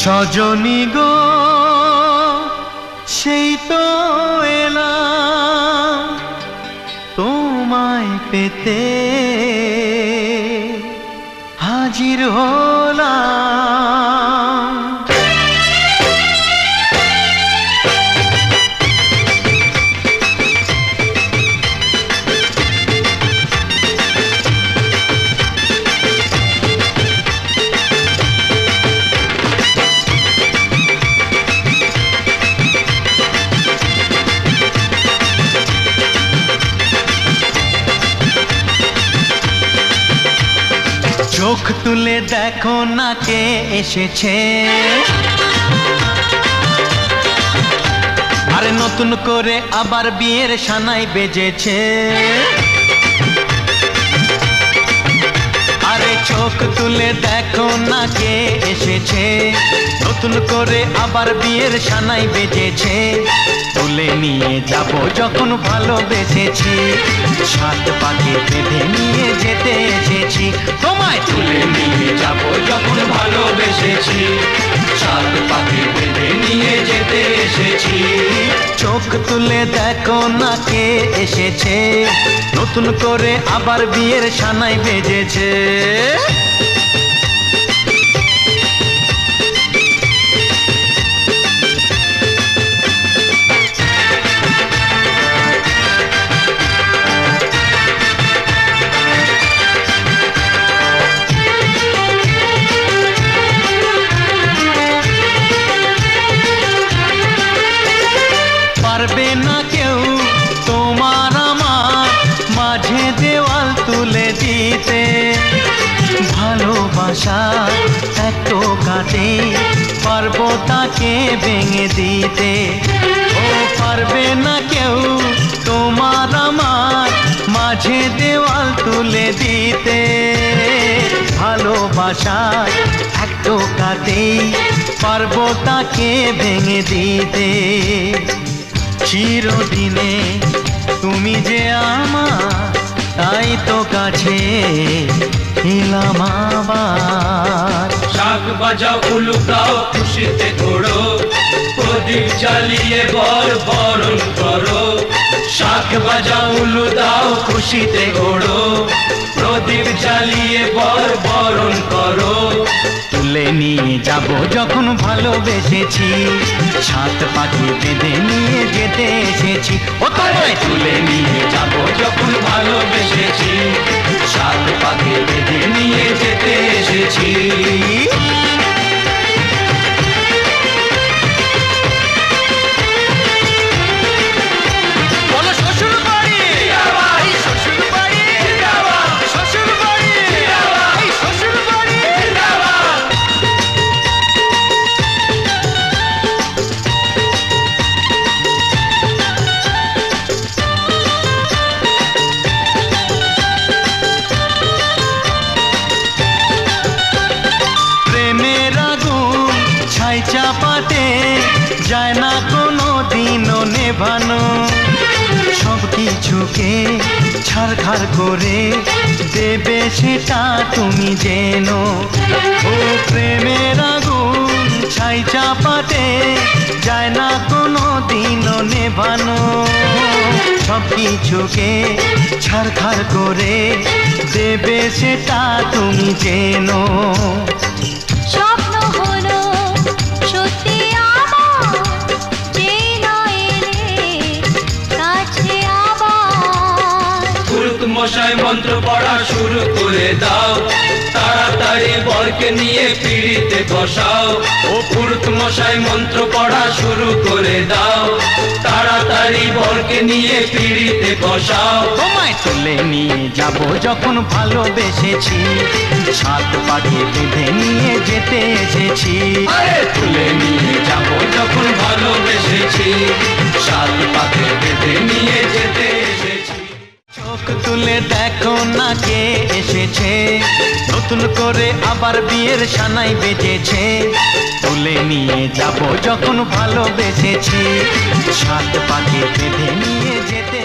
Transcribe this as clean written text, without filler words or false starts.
সজনী গো সেই তো এলাম তোমায় পেতে হাজির হলাম। চোখ তুলে দেখো না কে এসেছে, আরে নতুন করে আবার বিয়ের সানাই বেজেছে। আরে চোখ তুলে দেখো না কে এসেছে, নতুন করে আবার বিয়ের সানাই বেজেছে। তুলে নিয়ে যাব যখন ভালোবেসেছি, সাত পাকে বেঁধে নিয়ে যেতে এসেছি। তোমায় তুলে নিয়ে যাব যখন ভালোবেসেছি, সাত পাকে বেঁধে নিয়ে যেতে এসেছি। চোখ তুলে দেখো না কে এসেছে, নতুন করে আবার বিয়ের সানাই বেজেছে। পারবে না কেউ তোমার আমার মাঝে দেওয়াল তুলে দিতে, ভালোবাসা এত কাটে পারবো তাকে ভেঙে দিতে। ও পারবে না কেউ তোমার আমার মাঝে দেওয়াল তুলে দিতে, ভালোবাসা এত কাটে পারবো তাকে ভেঙে দিতে। চিরদিনে তুমি যে আমার, তাই তো কাছে এলাম আবার। শাক বাজাও উলু গাও খুশিতে ঘোড়ো, প্রদীপ জ্বালিয়ে বরণ করো। শাক বাজাও উলু দাও খুশিতে ঘোড়ো, প্রদীপ জ্বালিয়ে বরণ করো। তুলে নিয়ে যাব যখন ভালোবেসেছি, সাত পাখি বেঁধে নিয়ে যেতে এসেছি। ও তোমায় তুলে নিয়ে যাব যখন ভালোবেসেছি, সাত পাখি বেঁধে নিয়ে যেতে এসেছি। চাপাতে যায় না কোনো দিনও নেভানো, সব কিছুকে ছারখার করে দেবে সেটা তুমি জেনো। ও প্রেমের আগুন ছাই চাপাতে যায় না কোনো দিনও নেভানো, সব কিছুকে ছারখার করে দেবে সেটা তুমি জেনো। মশাই মন্ত্র পড়া শুরু করে দাও, তাড়াতাড়ি বরকে নিয়ে পিড়িতে বসাও। ও পুরুত মশাই মন্ত্র পড়া শুরু করে দাও, তাড়াতাড়ি বরকে নিয়ে পিড়িতে বসাও। তোমায় তুলে নিয়ে যাব যখন ভালোবেসেছি, সাত পাখি বেঁধে নিয়ে যেতে এসেছি। তুলে নিয়ে যাব যখন ভালোবেসেছি, সাত পাখি বেঁধে নিয়ে যেতে এসেছি। চোখ তুলে দেখো না কে এসেছে, নতুন করে আবার বিয়ের সানাই বেজেছে। তুলে নিয়ে যাব যখন ভালোবেসেছি, সাত পাখি বেঁধে নিয়ে যেতে